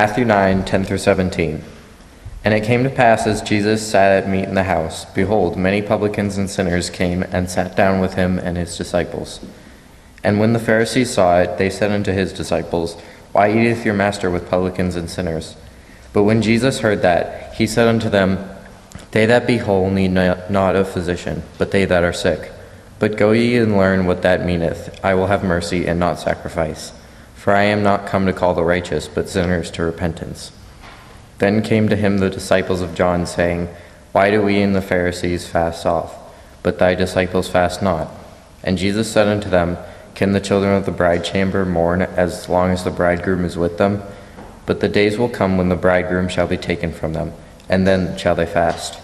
Matthew 9:10 through 17. And it came to pass, as Jesus sat at meat in the house, behold, many publicans and sinners came and sat down with him and his disciples. And when the Pharisees saw it, they said unto his disciples, Why eateth your master with publicans and sinners? But when Jesus heard that, he said unto them, They that be whole need not a physician, but they that are sick. But go ye and learn what that meaneth, I will have mercy and not sacrifice. For I am not come to call the righteous, but sinners to repentance. Then came to him the disciples of John, saying, Why do we and the Pharisees fast oft, but thy disciples fast not? And Jesus said unto them, Can the children of the bride chamber mourn as long as the bridegroom is with them? But the days will come when the bridegroom shall be taken from them, and then shall they fast.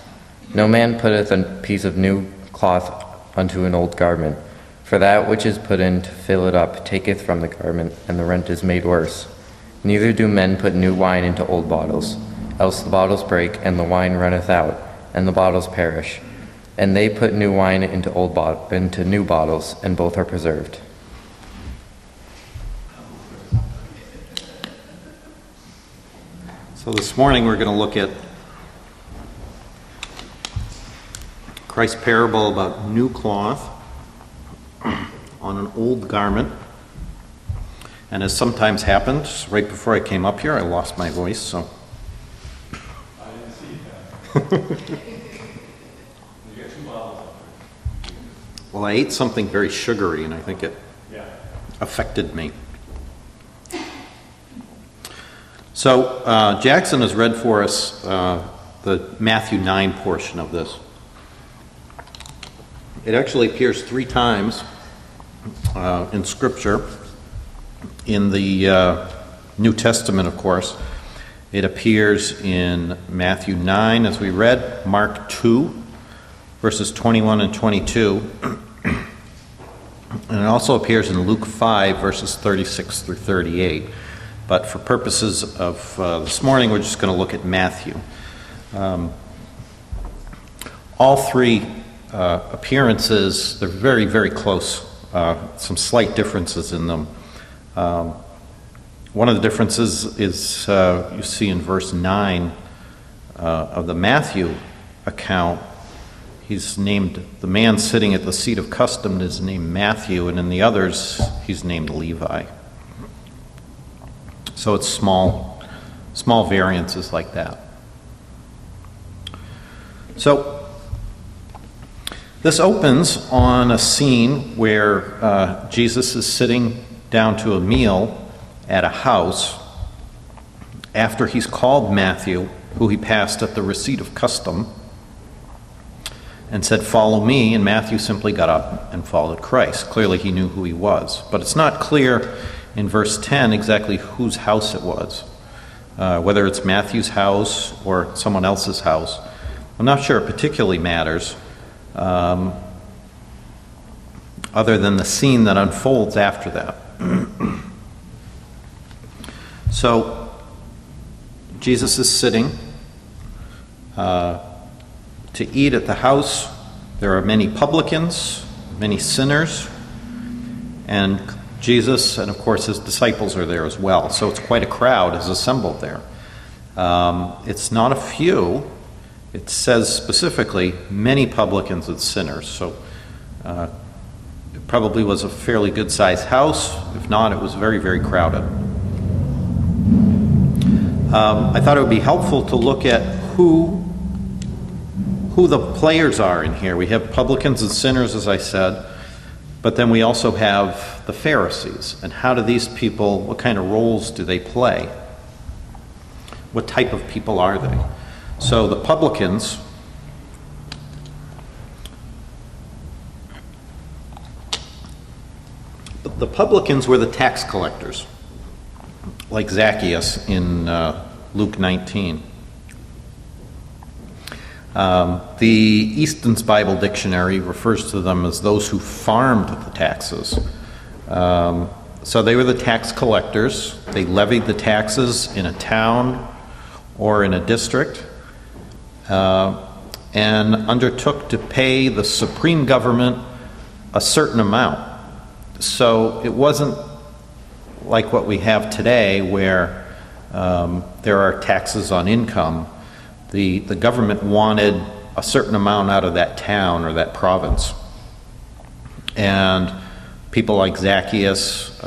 No man putteth a piece of new cloth unto an old garment, for that which is put in to fill it up taketh from the garment, and the rent is made worse. Neither do men put new wine into old bottles, else the bottles break, and the wine runneth out, and the bottles perish. And they put new wine into new bottles, and both are preserved. So this morning we're going to look at Christ's parable about new cloth on an old garment. And as sometimes happens, right before I came up here, I lost my voice, so. I didn't see that. You got 2 bottles up there. Well, I ate something very sugary, and I think it affected me. So Jackson has read for us the Matthew 9 portion of this. It actually appears 3 times in Scripture. In the New Testament, of course, it appears in Matthew 9, as we read, Mark 2, verses 21 and 22, and it also appears in Luke 5, verses 36 through 38. But for purposes of this morning, we're just going to look at Matthew. All 3 appearances, they're very, very close. Some slight differences in them. One of the differences is you see in verse 9 of the Matthew account. He's named, the man sitting at the seat of custom is named Matthew, and in the others he's named Levi. So it's small variances like that. So this opens on a scene where Jesus is sitting down to a meal at a house after he's called Matthew, who he passed at the receipt of custom, and said, Follow me, and Matthew simply got up and followed Christ. Clearly he knew who he was. But it's not clear in verse 10 exactly whose house it was, whether it's Matthew's house or someone else's house. I'm not sure it particularly matters, other than the scene that unfolds after that. So, Jesus is sitting to eat at the house. There are many publicans, many sinners, and Jesus and, of course, his disciples are there as well. So it's quite a crowd is assembled there. It's not a few. It says specifically many publicans and sinners. So it probably was a fairly good-sized house. If not, it was very, very crowded. I thought it would be helpful to look at who the players are in here. We have publicans and sinners, as I said, but then we also have the Pharisees. And how do these people, what kind of roles do they play? What type of people are they? So the publicans, were the tax collectors, like Zacchaeus in Luke 19. The Easton's Bible Dictionary refers to them as those who farmed the taxes. So they were the tax collectors. They levied the taxes in a town or in a district, and undertook to pay the supreme government a certain amount. So it wasn't like what we have today, where there are taxes on income. The government wanted a certain amount out of that town or that province. And people like Zacchaeus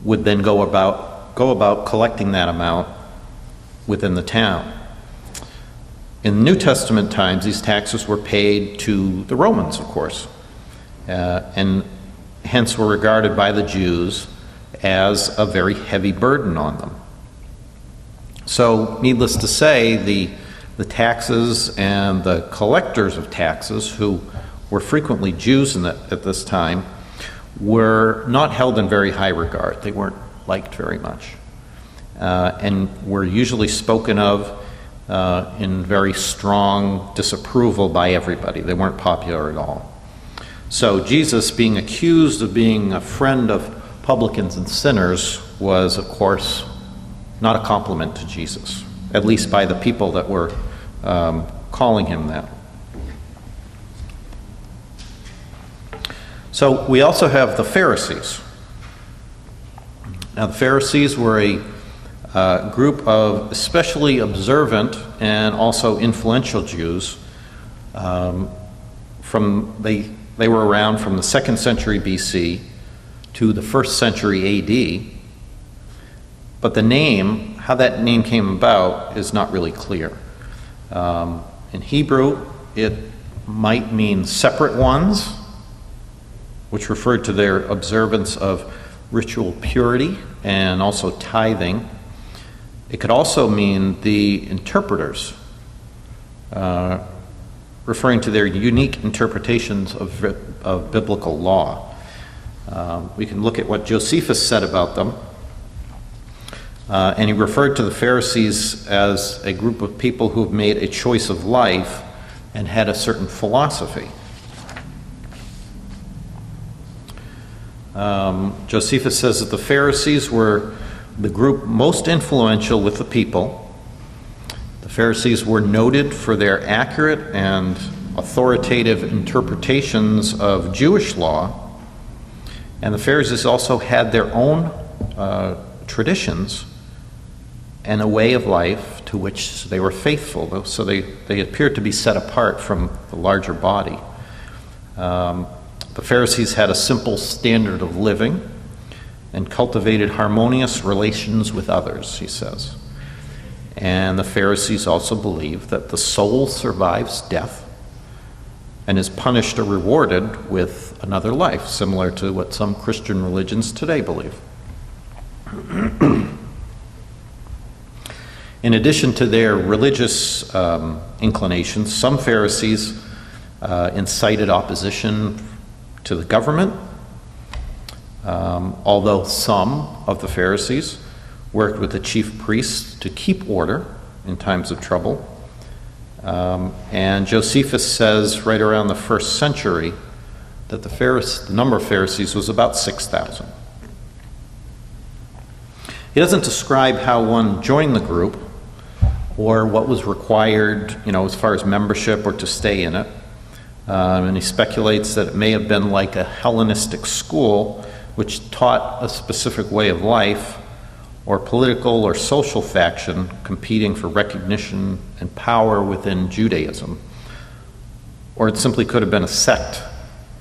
would then go about collecting that amount within the town. In New Testament times, these taxes were paid to the Romans, of course, and hence were regarded by the Jews as a very heavy burden on them. So, needless to say, the taxes and the collectors of taxes, who were frequently Jews at this time, were not held in very high regard. They weren't liked very much, and were usually spoken of in very strong disapproval by everybody. They weren't popular at all. So Jesus, being accused of being a friend of publicans and sinners, was, of course, not a compliment to Jesus, at least by the people that were calling him that. So we also have the Pharisees. Now, the Pharisees were a group of especially observant and also influential Jews. They were around from the 2nd century BC to the 1st century AD. But the name, how that name came about, is not really clear. In Hebrew, it might mean separate ones, which referred to their observance of ritual purity and also tithing. It could also mean the interpreters, referring to their unique interpretations of biblical law. We can look at what Josephus said about them. And he referred to the Pharisees as a group of people who have made a choice of life and had a certain philosophy. Josephus says that the Pharisees were the group most influential with the people. The Pharisees were noted for their accurate and authoritative interpretations of Jewish law, and the Pharisees also had their own traditions and a way of life to which they were faithful, so they appeared to be set apart from the larger body. The Pharisees had a simple standard of living and cultivated harmonious relations with others, he says. And the Pharisees also believed that the soul survives death and is punished or rewarded with another life, similar to what some Christian religions today believe. In addition to their religious inclinations, some Pharisees incited opposition to the government, although some of the Pharisees worked with the chief priests to keep order in times of trouble. And Josephus says right around the 1st century that the number of Pharisees was about 6,000. He doesn't describe how one joined the group or what was required, as far as membership or to stay in it. And he speculates that it may have been like a Hellenistic school which taught a specific way of life, or political or social faction competing for recognition and power within Judaism. Or it simply could have been a sect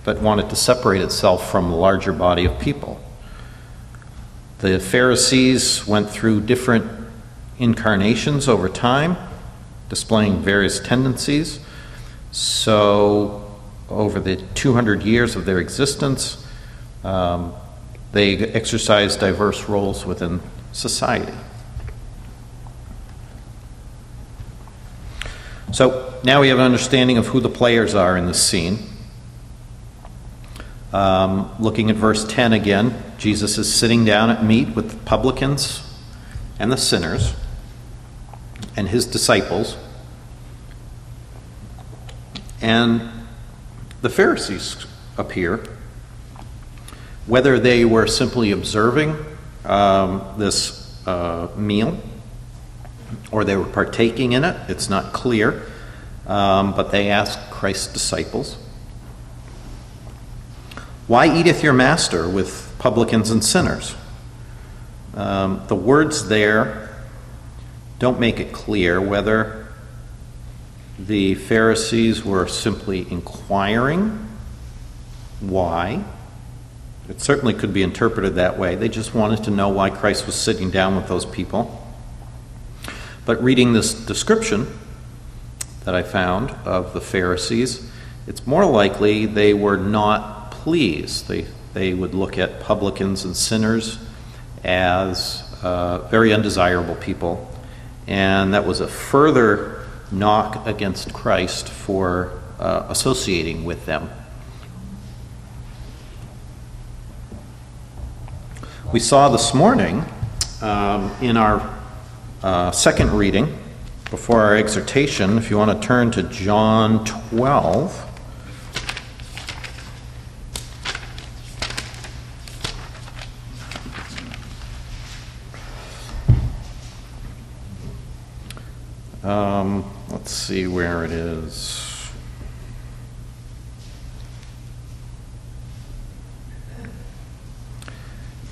that wanted to separate itself from the larger body of people. The Pharisees went through different incarnations over time, displaying various tendencies. So over the 200 years of their existence, they exercised diverse roles within society. So now we have an understanding of who the players are in this scene. Looking at verse 10 again, Jesus is sitting down at meat with the publicans and the sinners and his disciples. And the Pharisees appear. Whether they were simply observing this meal or they were partaking in it, it's not clear. But they asked Christ's disciples, "Why eateth your master with publicans and sinners?" The words there don't make it clear whether the Pharisees were simply inquiring why. It certainly could be interpreted that way. They just wanted to know why Christ was sitting down with those people. But reading this description that I found of the Pharisees, it's more likely they were not pleased. They would look at publicans and sinners as very undesirable people, and that was a further knock against Christ for associating with them. We saw this morning in our second reading before our exhortation, if you want to turn to John 12. Let's see where it is.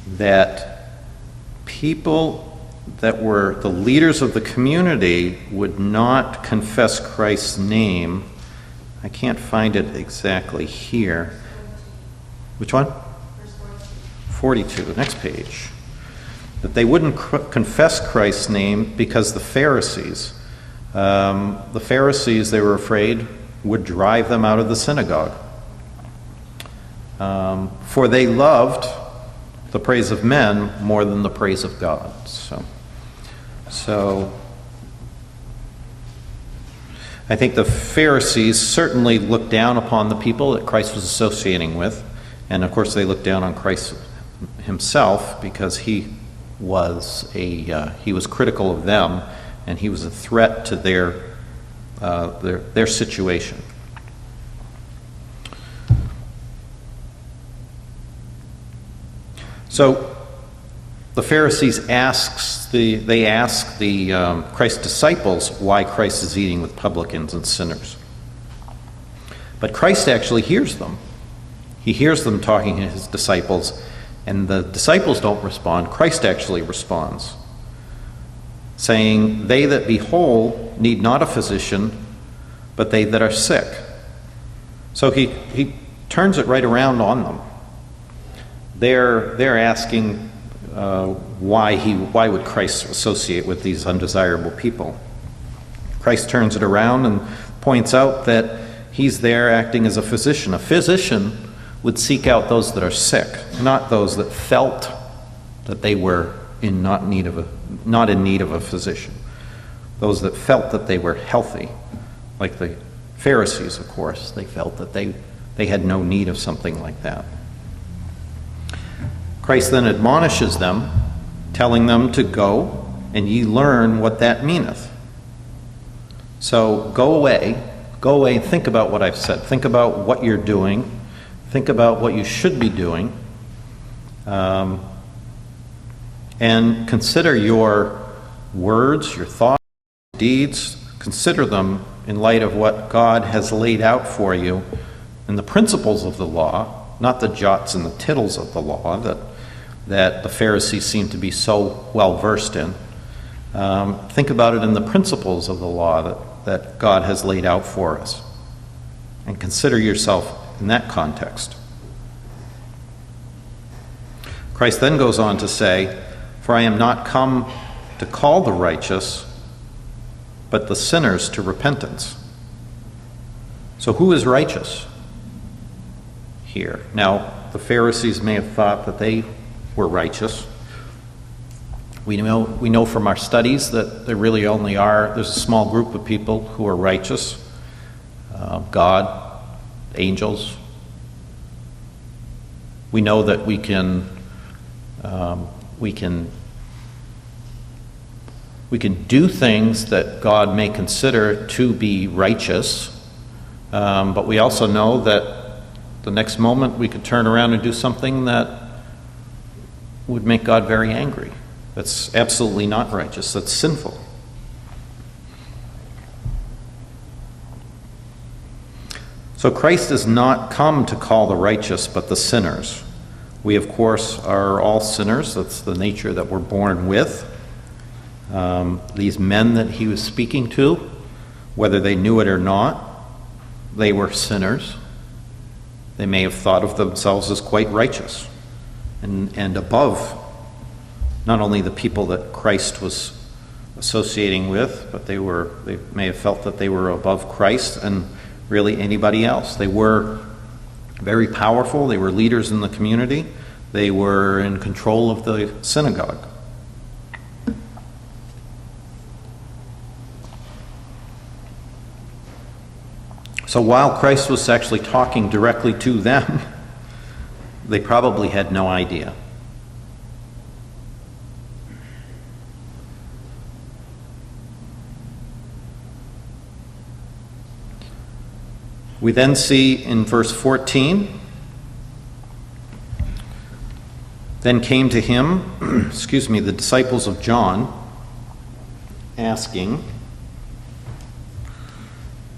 That people that were the leaders of the community would not confess Christ's name. I can't find it exactly here. Which one? 42, the next page. That they wouldn't confess Christ's name because the Pharisees, they were afraid, would drive them out of the synagogue. For they loved the praise of men more than the praise of God. So I think the Pharisees certainly looked down upon the people that Christ was associating with. And of course they looked down on Christ himself because he was critical of them, and he was a threat to their situation. So the Pharisees ask the Christ's disciples why Christ is eating with publicans and sinners. But Christ actually hears them. He hears them talking to his disciples, and the disciples don't respond. Christ actually responds, saying, "They that be whole need not a physician, but they that are sick." So he turns it right around on them. They're asking why would Christ associate with these undesirable people? Christ turns it around and points out that he's there acting as a physician. A physician would seek out those that are sick, not those that felt that they were not in need of a physician. Those that felt that they were healthy, like the Pharisees, of course, they felt that they had no need of something like that. Christ then admonishes them, telling them to go, and ye learn what that meaneth. So go away and think about what I've said. Think about what you're doing. Think about what you should be doing. And consider your words, your thoughts, your deeds. Consider them in light of what God has laid out for you and the principles of the law, not the jots and the tittles of the law that the Pharisees seem to be so well versed in. Think about it in the principles of the law that God has laid out for us, and consider yourself in that context. Christ then goes on to say, "For I am not come to call the righteous, but the sinners to repentance." So who is righteous here? Now, the Pharisees may have thought that they were righteous. We know from our studies that there's a small group of people who are righteous. God, angels. We know that we can do things that God may consider to be righteous, but we also know that the next moment we could turn around and do something that would make God very angry. That's absolutely not righteous. That's sinful. So Christ has not come to call the righteous, but the sinners. We, of course, are all sinners. That's the nature that we're born with. These men that he was speaking to, whether they knew it or not, they were sinners. They may have thought of themselves as quite righteous and above not only the people that Christ was associating with, but they may have felt that they were above Christ and really anybody else. They were very powerful. They were leaders in the community. They were in control of the synagogue. So while Christ was actually talking directly to them, they probably had no idea. We then see in verse 14, then came to him, the disciples of John, asking,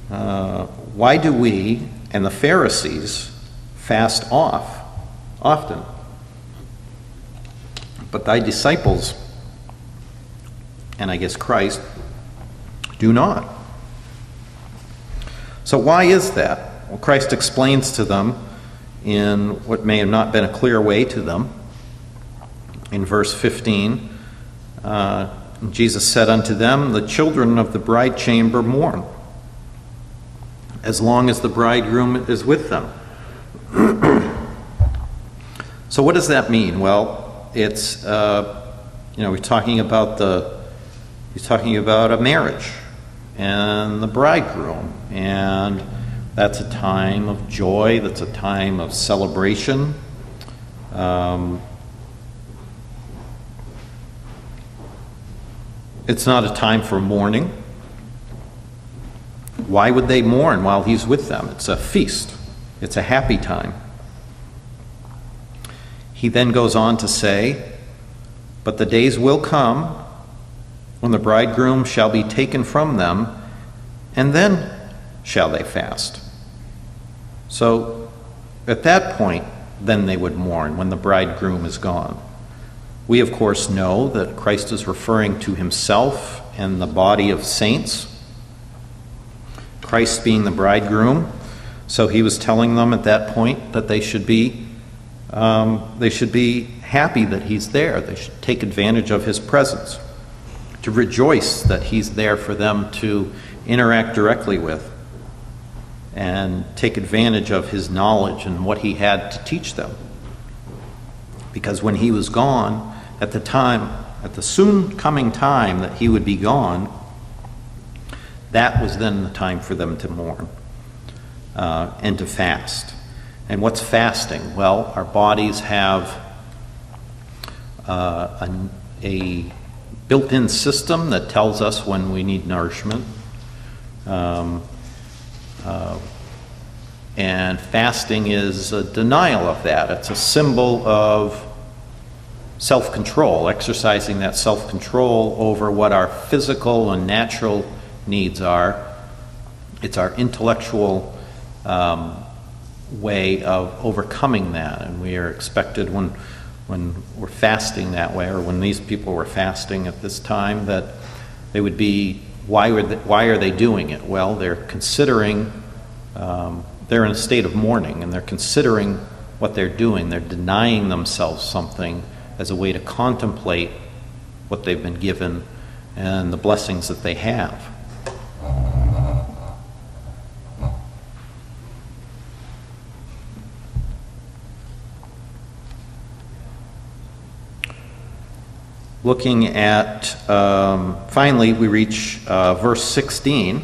why do we and the Pharisees fast often, but thy disciples, and I guess Christ, do not? So why is that? Well, Christ explains to them in what may have not been a clear way to them. In verse 15, Jesus said unto them, the children of the bride chamber mourn, as long as the bridegroom is with them. So what does that mean? Well, it's we're talking about a marriage and the bridegroom, and that's a time of joy. That's a time of celebration. It's not a time for mourning. Why would they mourn while he's with them? It's a feast. It's a happy time. He then goes on to say, but the days will come when the bridegroom shall be taken from them, and then shall they fast. So at that point, then they would mourn, when the bridegroom is gone. We, of course, know that Christ is referring to himself and the body of saints, Christ being the bridegroom. So he was telling them at that point that they should be happy that he's there. They should take advantage of his presence, to rejoice that he's there for them to interact directly with, and take advantage of his knowledge and what he had to teach them. Because when he was gone, at the soon coming time that he would be gone, that was then the time for them to mourn and to fast. And what's fasting? Well, our bodies have a built-in system that tells us when we need nourishment. And fasting is a denial of that. It's a symbol of self-control, exercising that self-control over what our physical and natural needs are. It's our intellectual way of overcoming that, and we are expected when we're fasting that way, or when these people were fasting at this time, that they would be, why are they doing it? Well, they're considering, they're in a state of mourning, and they're considering what they're doing. They're denying themselves something as a way to contemplate what they've been given and the blessings that they have. Looking at, finally, we reach verse 16,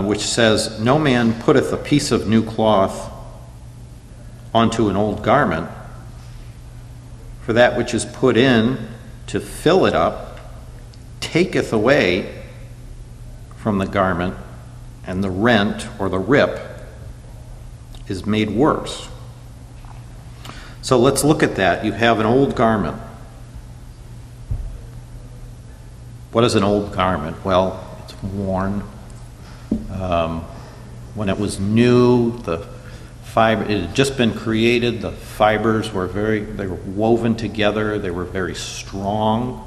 which says, no man putteth a piece of new cloth onto an old garment, for that which is put in to fill it up taketh away from the garment, and the rent or the rip is made worse. So let's look at that. You have an old garment. What is an old garment? Well, it's worn. When it was new, the It had just been created. The fibers were they were woven together. They were very strong.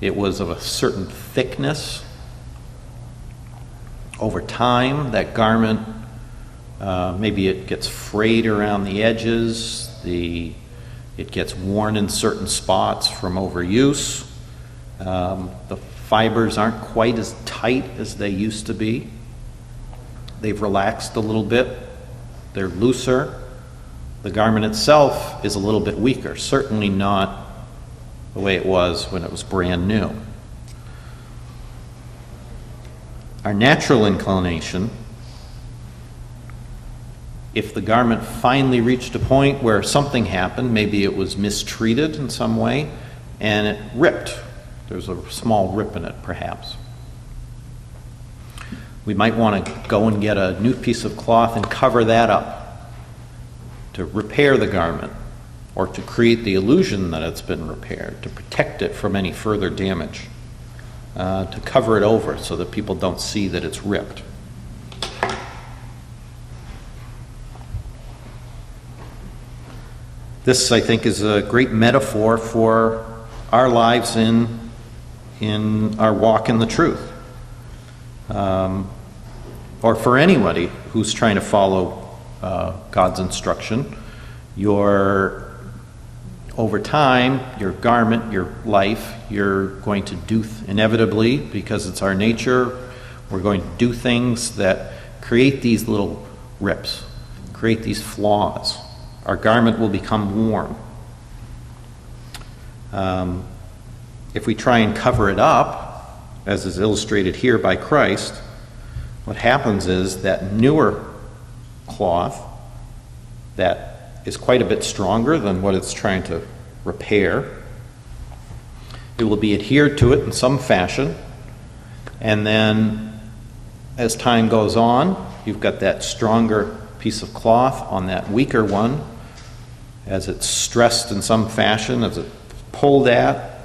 It was of a certain thickness. Over time, that garment, maybe it gets frayed around the edges. It gets worn in certain spots from overuse. The fibers aren't quite as tight as they used to be. They've relaxed a little bit. They're looser. The garment itself is a little bit weaker, certainly not the way it was when it was brand new. Our natural inclination, if the garment finally reached a point where something happened, maybe it was mistreated in some way, and it ripped. There's a small rip in it, perhaps. We might want to go and get a new piece of cloth and cover that up to repair the garment, or to create the illusion that it's been repaired, to protect it from any further damage, to cover it over so that people don't see that it's ripped. This, I think, is a great metaphor for our lives in our walk in the truth. Or for anybody who's trying to follow God's instruction. Over time, your garment, your life, you're going to do, inevitably, because it's our nature, we're going to do things that create these little rips, create these flaws. Our garment will become worn. If we try and cover it up, as is illustrated here by Christ, what happens is that newer cloth that is quite a bit stronger than what it's trying to repair, it will be adhered to it in some fashion, and then as time goes on, you've got that stronger piece of cloth on that weaker one. As it's stressed in some fashion, as it's pulled at,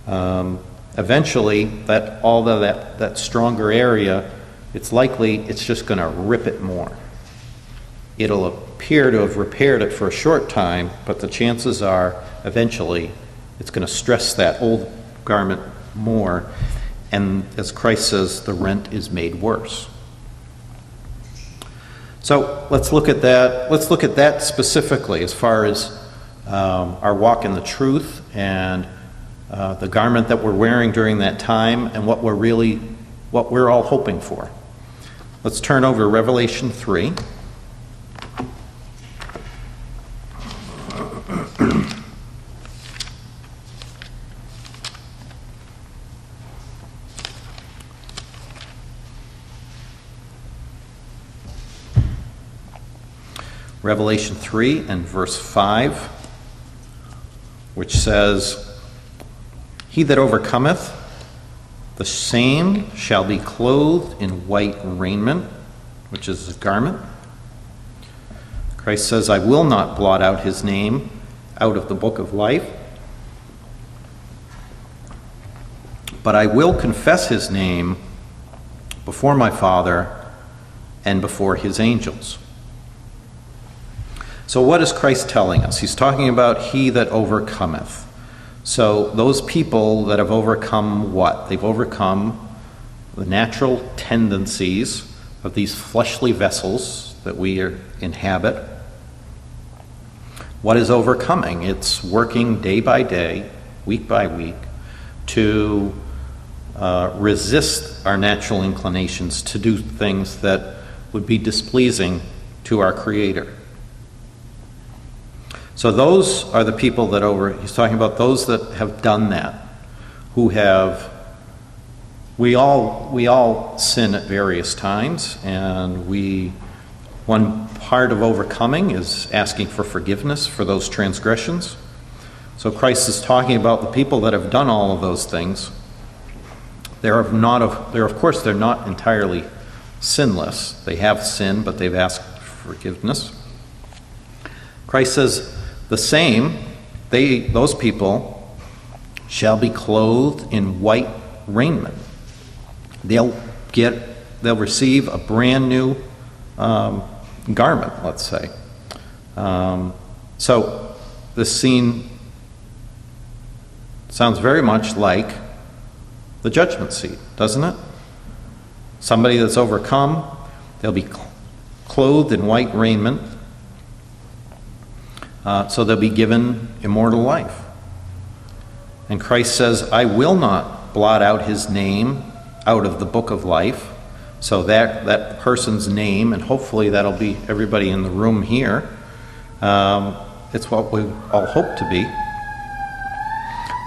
eventually that stronger area, it's just going to rip it more. It'll appear to have repaired it for a short time, but the chances are eventually it's going to stress that old garment more, and as Christ says, the rent is made worse. So let's look at that. Let's look at that specifically as far as our walk in the truth and the garment that we're wearing during that time, and what we're all hoping for. Let's turn over to Revelation 3. Revelation 3 and verse 5, which says, "He that overcometh, the same shall be clothed in white raiment," which is a garment. Christ says, "I will not blot out his name out of the book of life, but I will confess his name before my Father and before his angels." So what is Christ telling us? He's talking about he that overcometh. So those people that have overcome what? They've overcome the natural tendencies of these fleshly vessels that we inhabit. What is overcoming? It's working day by day, week by week, to resist our natural inclinations to do things that would be displeasing to our Creator. So those are the people that he's talking about those that have done that, who have, we all sin at various times, and one part of overcoming is asking for forgiveness for those transgressions. So Christ is talking about the people that have done all of those things. Of course, they're not entirely sinless. They have sinned, but they've asked for forgiveness. Christ says, the same, those people shall be clothed in white raiment. They'll receive a brand new garment, let's say. So this scene sounds very much like the judgment seat, doesn't it? Somebody that's overcome, they'll be clothed in white raiment, so they'll be given immortal life. And Christ says, I will not blot out his name out of the book of life. So that person's name, and hopefully that'll be everybody in the room here, it's what we all hope to be,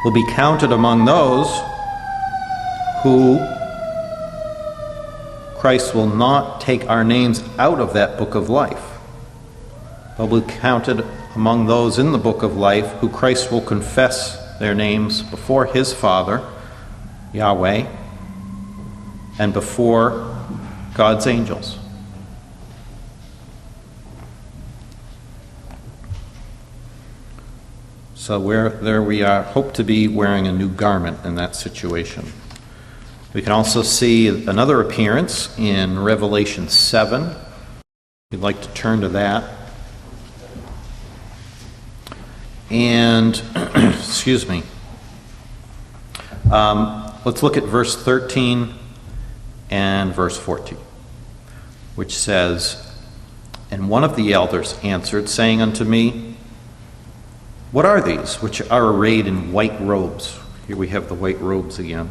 will be counted among those who Christ will not take our names out of that book of life. They'll be counted among those in the book of life who Christ will confess their names before his Father, Yahweh, and before God's angels. So there we are, hope to be wearing a new garment in that situation. We can also see another appearance in Revelation 7. We'd like to turn to that. And, excuse me, let's look at verse 13 and verse 14, which says, And one of the elders answered, saying unto me, What are these which are arrayed in white robes? Here we have the white robes again.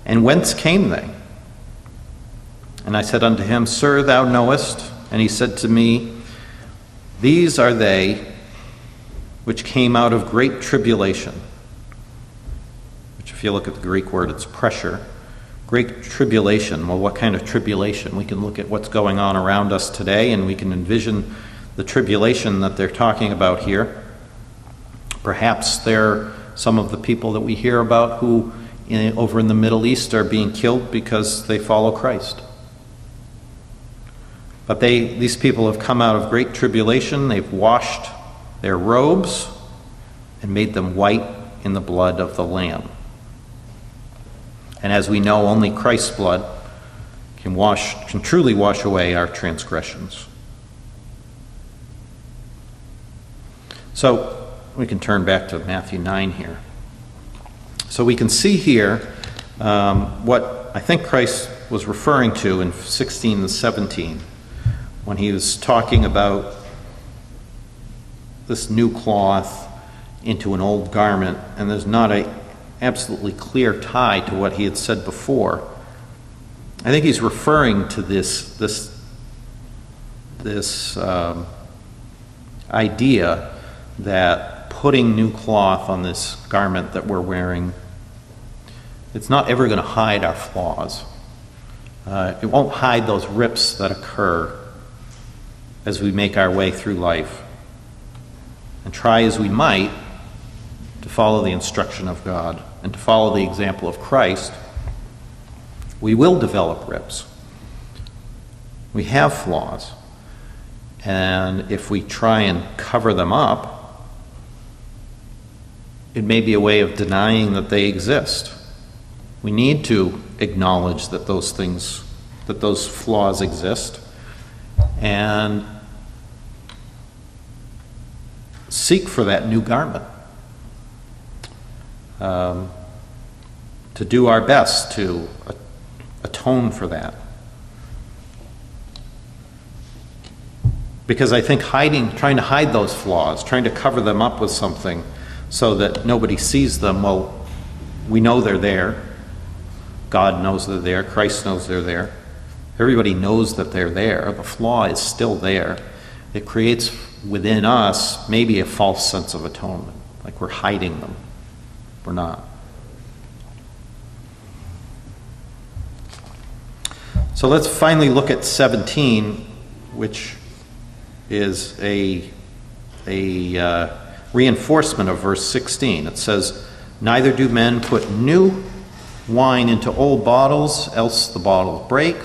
And whence came they? And I said unto him, Sir, thou knowest. And he said to me, These are they which came out of great tribulation. Which, if you look at the Greek word, it's pressure. Great tribulation. Well, what kind of tribulation? We can look at what's going on around us today, and we can envision the tribulation that they're talking about here. Perhaps they're some of the people that we hear about who over in the Middle East are being killed because they follow Christ. But these people have come out of great tribulation. They've washed their robes and made them white in the blood of the Lamb. And as we know, only Christ's blood can truly wash away our transgressions. So we can turn back to Matthew 9 here. So we can see here what I think Christ was referring to in 16 and 17 when he was talking about this new cloth into an old garment, and there's not a absolutely clear tie to what he had said before. I think he's referring to this idea that putting new cloth on this garment that we're wearing, it's not ever going to hide our flaws. It won't hide those rips that occur as we make our way through life. And try as we might to follow the instruction of God and to follow the example of Christ, we will develop rips. We have flaws. And if we try and cover them up, it may be a way of denying that they exist. We need to acknowledge that those flaws exist, and seek for that new garment. To do our best to atone for that. Because I think trying to hide those flaws, trying to cover them up with something so that nobody sees them, well, we know they're there. God knows they're there. Christ knows they're there. Everybody knows that they're there. The flaw is still there. It creates within us maybe a false sense of atonement, like we're hiding them. We're not. So let's finally look at 17, which is a reinforcement of verse 16. It says, Neither do men put new wine into old bottles, else the bottles break,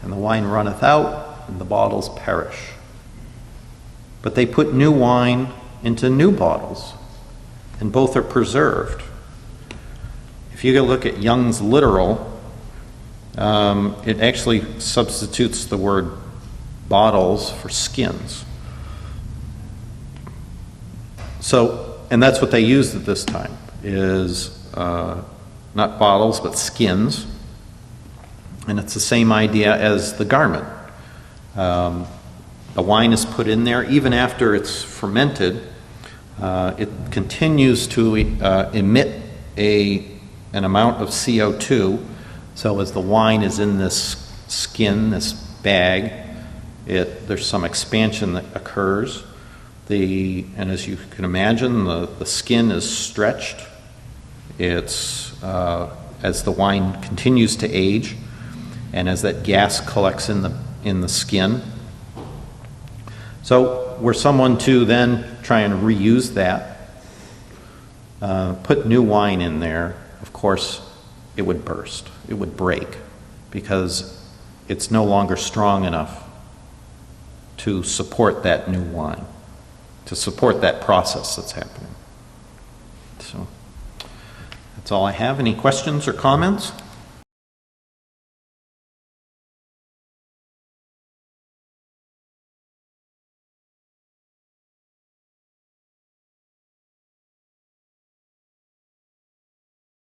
and the wine runneth out, and the bottles perish. But they put new wine into new bottles, and both are preserved. If you look at Young's literal, it actually substitutes the word bottles for skins. And that's what they used at this time, is not bottles, but skins. And it's the same idea as the garment. The wine is put in there. Even after it's fermented, it continues to emit an amount of CO2. So as the wine is in this skin, this bag, there's some expansion that occurs. And as you can imagine, the skin is stretched. It's as the wine continues to age, and as that gas collects in the skin. So were someone to then try and reuse that, put new wine in there, of course, it would burst. It would break, because it's no longer strong enough to support that new wine, to support that process that's happening. So that's all I have. Any questions or comments?